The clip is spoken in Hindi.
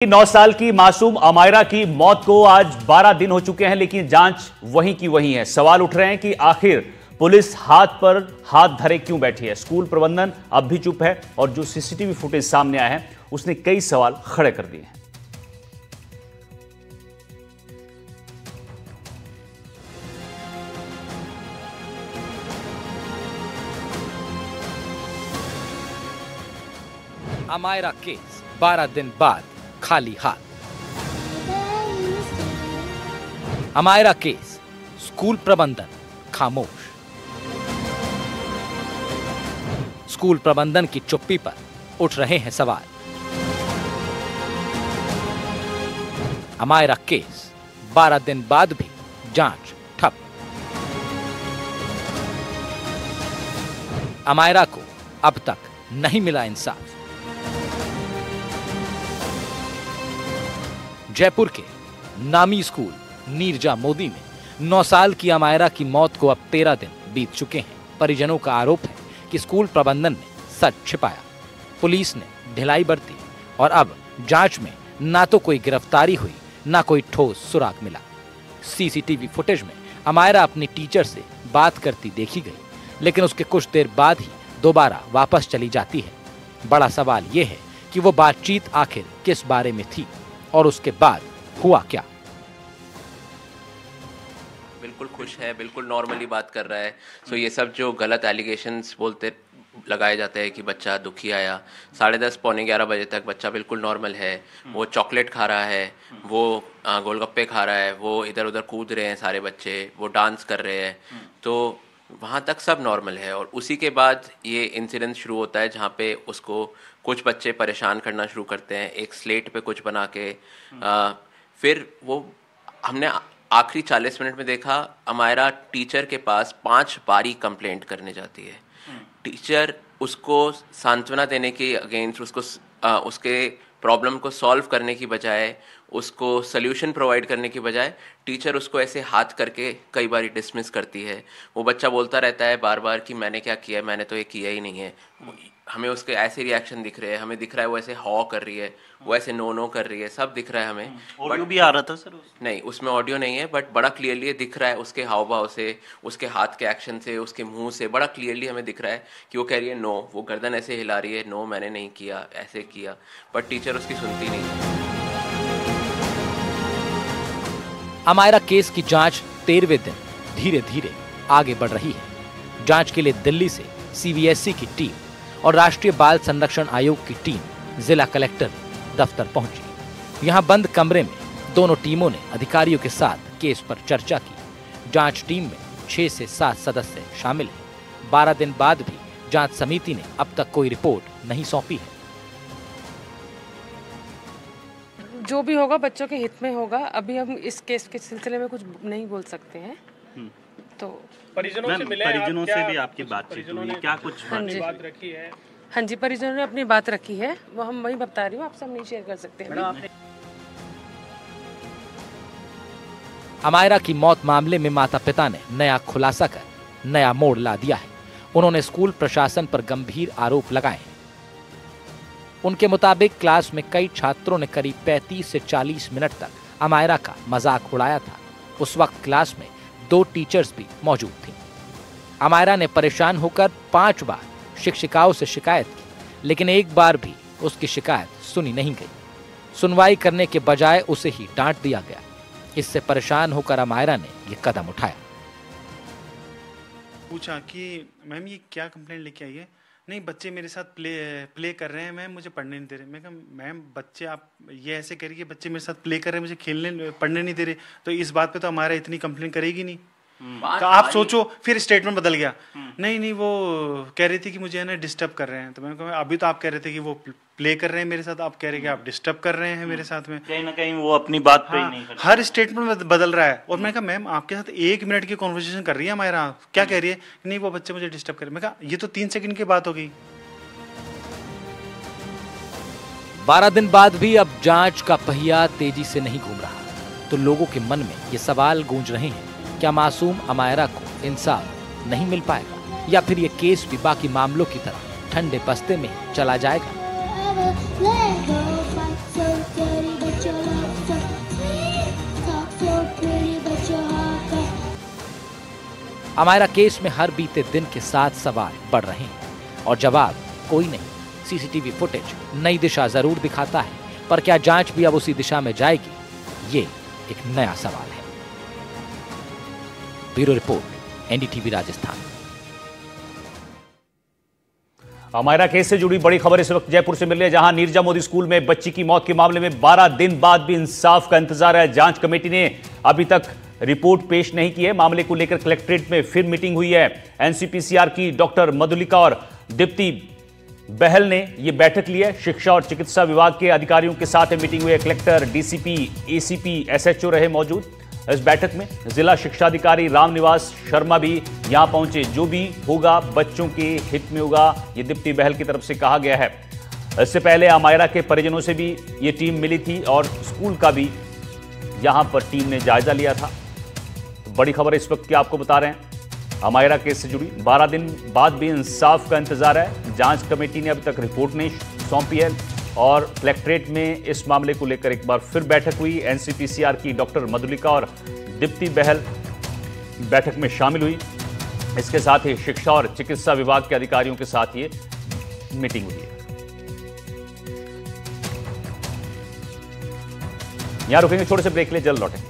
9 साल की मासूम अमायरा की मौत को आज 12 दिन हो चुके हैं, लेकिन जांच वहीं की वहीं है। सवाल उठ रहे हैं कि आखिर पुलिस हाथ पर हाथ धरे क्यों बैठी है। स्कूल प्रबंधन अब भी चुप है और जो सीसीटीवी फुटेज सामने आया है उसने कई सवाल खड़े कर दिए हैं। अमायरा केस 12 दिन बाद खाली हाथ। अमायरा केस, स्कूल प्रबंधन खामोश। स्कूल प्रबंधन की चुप्पी पर उठ रहे हैं सवाल। अमायरा केस 12 दिन बाद भी जांच ठप। अमायरा को अब तक नहीं मिला इंसाफ। जयपुर के नामी स्कूल नीरजा मोदी में 9 साल की अमायरा की मौत को अब 13 दिन बीत चुके हैं। परिजनों का आरोप है कि स्कूल प्रबंधन ने सच छिपाया, पुलिस ने ढिलाई बरती और अब जांच में ना तो कोई गिरफ्तारी हुई, ना कोई ठोस सुराग मिला। सीसीटीवी फुटेज में अमायरा अपनी टीचर से बात करती देखी गई, लेकिन उसके कुछ देर बाद ही दोबारा वापस चली जाती है। बड़ा सवाल यह है कि वो बातचीत आखिर किस बारे में थी और उसके बाद हुआ क्या। बिल्कुल खुश है, बिल्कुल नॉर्मली बात कर रहा है। सो ये सब जो गलत एलिगेशंस लगाए जाते हैं कि बच्चा दुखी आया, 10:30 पौने 11 बजे तक बच्चा बिल्कुल नॉर्मल है। वो चॉकलेट खा रहा है, वो गोलगप्पे खा रहा है, वो इधर उधर कूद रहे हैं सारे बच्चे, वो डांस कर रहे हैं, तो वहाँ तक सब नॉर्मल है। और उसी के बाद ये इंसिडेंट शुरू होता है जहाँ पे उसको कुछ बच्चे परेशान करना शुरू करते हैं, एक स्लेट पे कुछ बना के। फिर वो हमने आखिरी 40 मिनट में देखा, अमायरा टीचर के पास 5 बारी कंप्लेंट करने जाती है। टीचर उसको सांत्वना देने के अगेंस्ट, उसके प्रॉब्लम को सॉल्व करने की बजाय, उसको सल्यूशन प्रोवाइड करने की बजाय टीचर उसको ऐसे हाथ करके कई बार डिसमिस करती है। वो बच्चा बोलता रहता है बार बार कि मैंने क्या किया, मैंने तो ये किया ही नहीं है। हमें उसके ऐसे रिएक्शन दिख रहे हैं, हमें दिख रहा है वो ऐसे हॉ कर रही है, वो ऐसे नो कर रही है, सब दिख रहा है हमें। ऑडियो भी आ रहा था सर? नहीं, उसमें ऑडियो नहीं है, बट बड़ा क्लियरली दिख रहा है उसके हाव भाव से, उसके हाथ के एक्शन से, उसके मुंह से बड़ा क्लियरली हमें दिख रहा है कि वो कह रही है नो। वो गर्दन ऐसे हिला रही है, नो मैंने नहीं किया, ऐसे किया, बट टीचर उसकी सुनती नहीं। अमायरा केस की जांच 13वें दिन धीरे धीरे आगे बढ़ रही है। जांच के लिए दिल्ली से सीबीएसई की टीम और राष्ट्रीय बाल संरक्षण आयोग की टीम जिला कलेक्टर दफ्तर पहुंची। यहां बंद कमरे में दोनों टीमों ने अधिकारियों के साथ केस पर चर्चा की। जांच टीम में 6 से 7 सदस्य शामिल हैं। 12 दिन बाद भी जांच समिति ने अब तक कोई रिपोर्ट नहीं सौंपी है। जो भी होगा बच्चों के हित में होगा। अभी हम इस केस के सिलसिले में कुछ नहीं बोल सकते हैं। तो परिजनों से भी आपकी बातचीत हुई, क्या कुछ बात रखी है? हाँ जी, परिजनों ने अपनी बात रखी है, वो हम वही बता रही हूँ, आपसे हम नहीं शेयर कर सकते हैं। अमायरा की मौत मामले में माता पिता ने नया खुलासा कर नया मोड़ ला दिया है। उन्होंने स्कूल प्रशासन पर गंभीर आरोप लगाए हैं। उनके मुताबिक क्लास में कई छात्रों ने करीब 35 से 40 मिनट तक अमायरा का मजाक उड़ाया था। उस वक्त क्लास में 2 टीचर्स भी मौजूद थीं। अमायरा ने परेशान होकर 5 बार शिक्षिकाओं से शिकायत की, लेकिन एक बार भी उसकी शिकायत सुनी नहीं गई। सुनवाई करने के बजाय उसे ही डांट दिया गया। इससे परेशान होकर अमायरा ने यह कदम उठाया। पूछा कि मैम ये क्या कंप्लेंट लेके आई है? नहीं, बच्चे मेरे साथ प्ले कर रहे हैं मैम, मुझे पढ़ने नहीं दे रहे। मैं कहा मैम बच्चे आप ये ऐसे करिए, बच्चे मेरे साथ प्ले कर रहे हैं, मुझे खेलने पढ़ने नहीं दे रहे, तो इस बात पे तो हमारा इतनी कंप्लेंट करेगी नहीं। तो आप सोचो, फिर स्टेटमेंट बदल गया। नहीं वो कह रही थी कि मुझे है ना डिस्टर्ब कर रहे हैं। तो मैंने कहा अभी तो आप कह रहे थे कि वो प्ले कर रहे हैं मेरे साथ, आप कह रहे हैं कि आप डिस्टर्ब कर रहे हैं मेरे साथ में। कहीं ना कहीं वो अपनी बात पे ही नहीं करती। हर स्टेटमेंट बदल रहा है। और मैंने कहा मैम आपके साथ 1 मिनट की कॉन्वर्सेशन कर रही है हमारा, क्या कह रही है? नहीं वो बच्चे मुझे डिस्टर्ब कर रहे हैं। मैं कहा ये तो 3 सेकंड की बात हो गई। 12 दिन बाद भी अब जांच का पहिया तेजी से नहीं घूम रहा, तो लोगों के मन में ये सवाल गूंज रहे हैं, क्या मासूम अमायरा को इंसाफ नहीं मिल पाएगा, या फिर ये केस भी बाकी मामलों की तरह ठंडे बस्ते में चला जाएगा? अमायरा केस में हर बीते दिन के साथ सवाल बढ़ रहे हैं और जवाब कोई नहीं। सीसीटीवी फुटेज नई दिशा जरूर दिखाता है, पर क्या जांच भी अब उसी दिशा में जाएगी, ये एक नया सवाल है। Bureau report, NDTV Rajasthan. Amaira case से जुड़ी बड़ी खबर इस वक्त जयपुर से मिल रही है, जहां नीरजा मोदी स्कूल में बच्ची की मौत के मामले में 12 दिन बाद भी इंसाफ का इंतजार है। जांच कमेटी ने अभी तक रिपोर्ट पेश नहीं की है। मामले को लेकर कलेक्ट्रेट में फिर मीटिंग हुई है। एनसीपीसीआर की डॉक्टर मधुलिका और दीप्ति बहल ने यह बैठक ली है। शिक्षा और चिकित्सा विभाग के अधिकारियों के साथ मीटिंग हुई है। कलेक्टर, डीसीपी, एसीपी, एसएचओ रहे मौजूद। इस बैठक में जिला शिक्षा अधिकारी रामनिवास शर्मा भी यहां पहुंचे। जो भी होगा बच्चों के हित में होगा, ये दीप्ति बहल की तरफ से कहा गया है। इससे पहले अमायरा के परिजनों से भी ये टीम मिली थी और स्कूल का भी यहां पर टीम ने जायजा लिया था। तो बड़ी खबर इस वक्त की आपको बता रहे हैं, अमायरा केस से जुड़ी 12 दिन बाद भी इंसाफ का इंतजार है। जांच कमेटी ने अभी तक रिपोर्ट नहीं सौंपी है और कलेक्ट्रेट में इस मामले को लेकर एक बार फिर बैठक हुई। एनसीपीसीआर की डॉक्टर मधुलिका और दीप्ति बहल बैठक में शामिल हुई। इसके साथ ही शिक्षा और चिकित्सा विभाग के अधिकारियों के साथ ये मीटिंग हुई है। यहां रुकेंगे, छोटे से ब्रेक के लिए जल्द लौटेंगे।